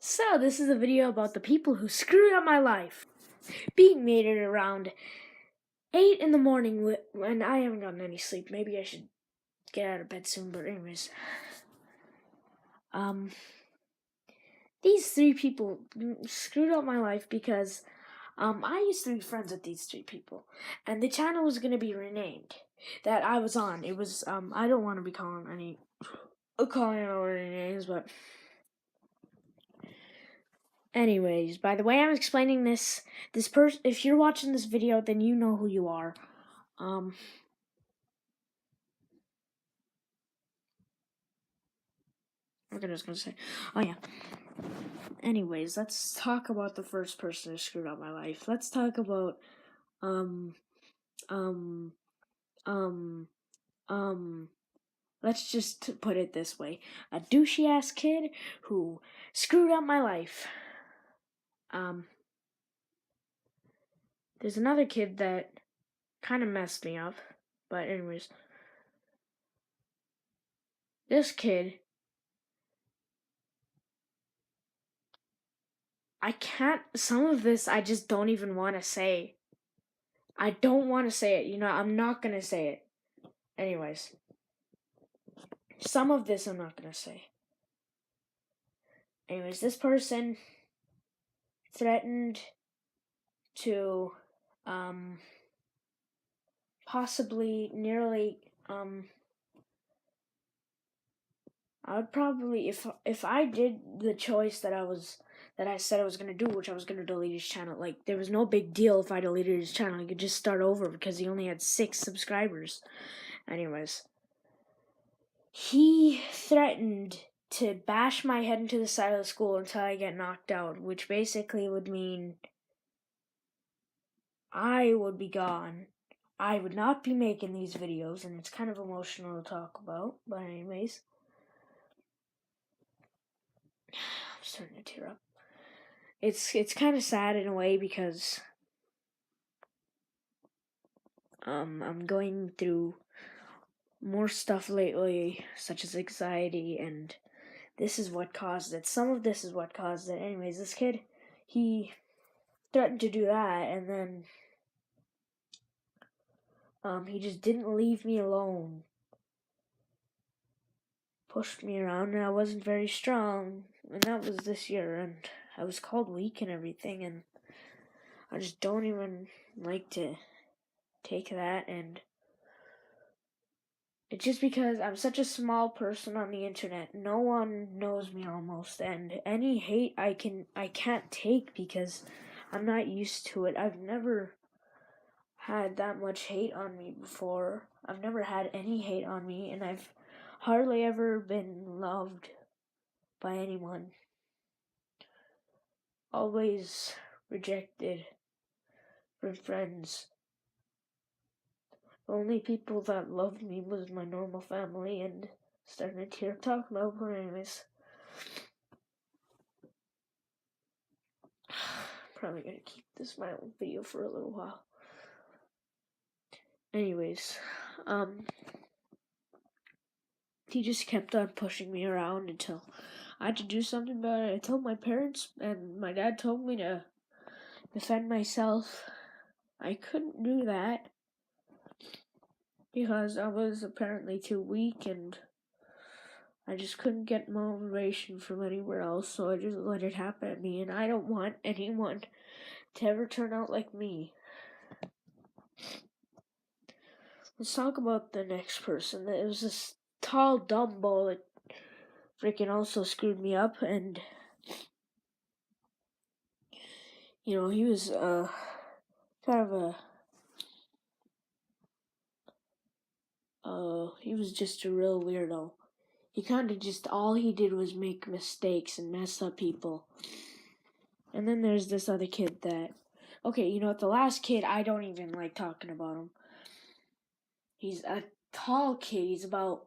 So this is a video about the people who screwed up my life. Being made it around 8 in the morning when I haven't gotten any sleep. Maybe I should get out of bed soon, but anyways. These three people screwed up my life because I used to be friends with these three people, and the channel was gonna be renamed that I was on. It was I don't want to be calling out any names, but anyways, by the way I'm explaining this person, if you're watching this video, then you know who you are. What I was gonna say. Oh yeah. Anyways, let's talk about the first person who screwed up my life. Let's talk about let's just put it this way. A douchey ass kid who screwed up my life. There's another kid that kind of messed me up, but anyways. This kid, some of this I just don't even want to say. I don't want to say it, I'm not going to say it. Anyways. Some of this I'm not going to say. Anyways, this person threatened to, possibly nearly, I would probably, if I did the choice that I said I was going to do, which I was going to delete his channel, like, there was no big deal if I deleted his channel. He could just start over because he only had 6 subscribers. Anyways, he threatened to bash my head into the side of the school until I get knocked out, which basically would mean I would be gone. I would not be making these videos, and it's kind of emotional to talk about, but anyways. I'm starting to tear up. It's kind of sad in a way because I'm going through more stuff lately, such as anxiety, and this is what caused it. Some of this is what caused it. Anyways, this kid, he threatened to do that, and then he just didn't leave me alone. Pushed me around, and I wasn't very strong, and that was this year, and I was called weak and everything, and I just don't even like to take that, and it's just because I'm such a small person on the internet. No one knows me almost, and any hate I can't take because I'm not used to it. I've never had that much hate on me before. I've never had any hate on me, and I've hardly ever been loved by anyone. Always rejected from friends. The only people that loved me was my normal family, and starting to tear up talking about it. Anyways, probably gonna keep this my own video for a little while. Anyways, he just kept on pushing me around until I had to do something about it. I told my parents, and my dad told me to defend myself. I couldn't do that because I was apparently too weak, and I just couldn't get motivation from anywhere else, so I just let it happen to me, and I don't want anyone to ever turn out like me. Let's talk about the next person. It was this tall, dumb bull that freaking also screwed me up, and he was kind of he was just a real weirdo. He kind of just, all he did was make mistakes and mess up people. And then there's this other kid that, okay, the last kid, I don't even like talking about him. He's a tall kid. He's about,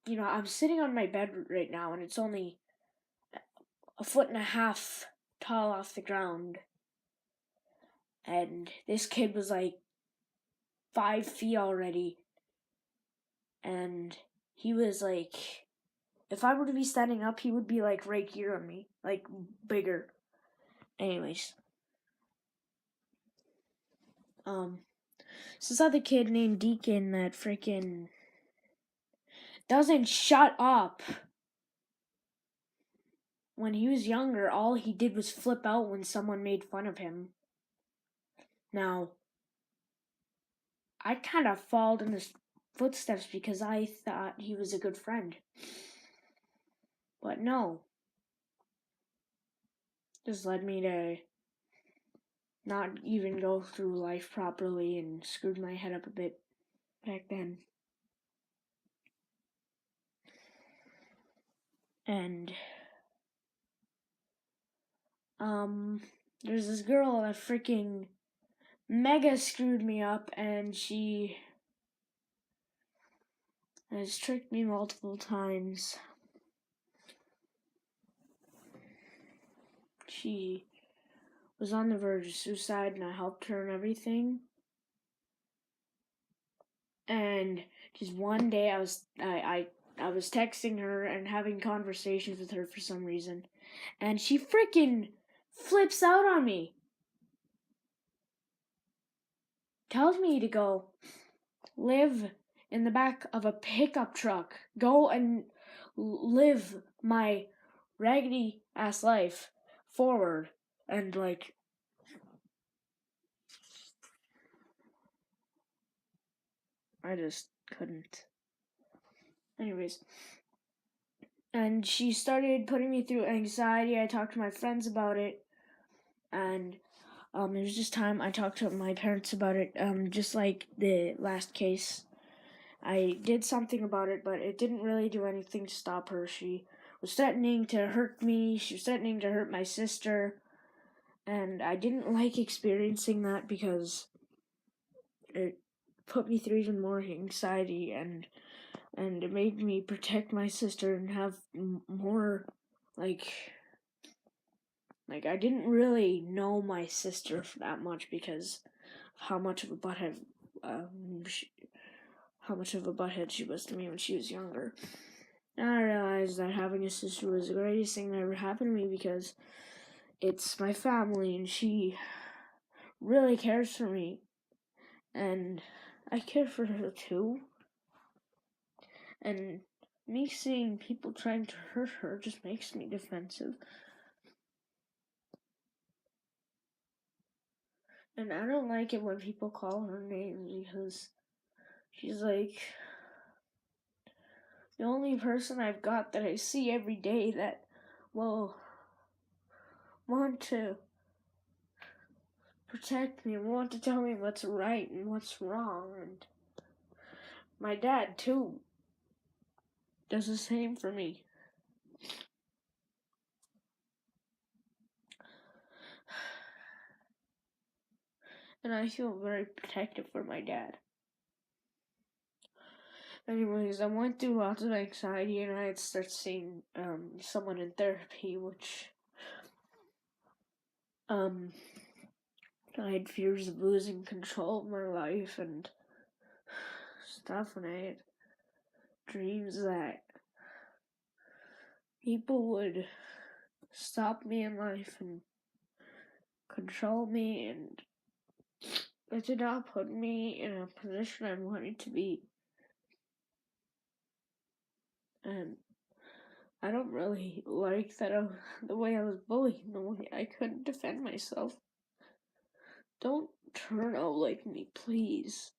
I'm sitting on my bed right now, and it's only 1.5 feet tall off the ground. And this kid was like 5 feet already. And he was like If I were to be standing up, he would be like right here on me, like bigger. Anyways, so this other kid named Deacon that freaking doesn't shut up. When he was younger, all he did was flip out when someone made fun of him. Now, I kind of followed in his footsteps because I thought he was a good friend. But no. This led me to not even go through life properly and screwed my head up a bit back then. And there's this girl that freaking mega screwed me up, and she has tricked me multiple times. She was on the verge of suicide, and I helped her and everything. And just one day, I was texting her and having conversations with her for some reason, and she freaking flips out on me. Tells me to go live in the back of a pickup truck. Go and live my raggedy ass life forward. And like, I just couldn't. Anyways. And she started putting me through anxiety. I talked to my friends about it. And there was just time I talked to my parents about it. Just like the last case. I did something about it, but it didn't really do anything to stop her. She was threatening to hurt me. She was threatening to hurt my sister. And I didn't like experiencing that because it put me through even more anxiety, and it made me protect my sister and have more, like I didn't really know my sister that much because of how much of a butthead she was to me when she was younger. And I realized that having a sister was the greatest thing that ever happened to me because it's my family and she really cares for me. And I care for her too. And me seeing people trying to hurt her just makes me defensive. And I don't like it when people call her names because she's like the only person I've got that I see every day that will want to protect me and want to tell me what's right and what's wrong. And my dad too does the same for me. And I feel very protective for my dad. Anyways, I went through lots of anxiety and I had started seeing someone in therapy, which I had fears of losing control of my life and stuff, and I had dreams that people would stop me in life and control me, and it did not put me in a position I wanted to be. And I don't really like that the way I was bullied, the way I couldn't defend myself. Don't turn out like me, please.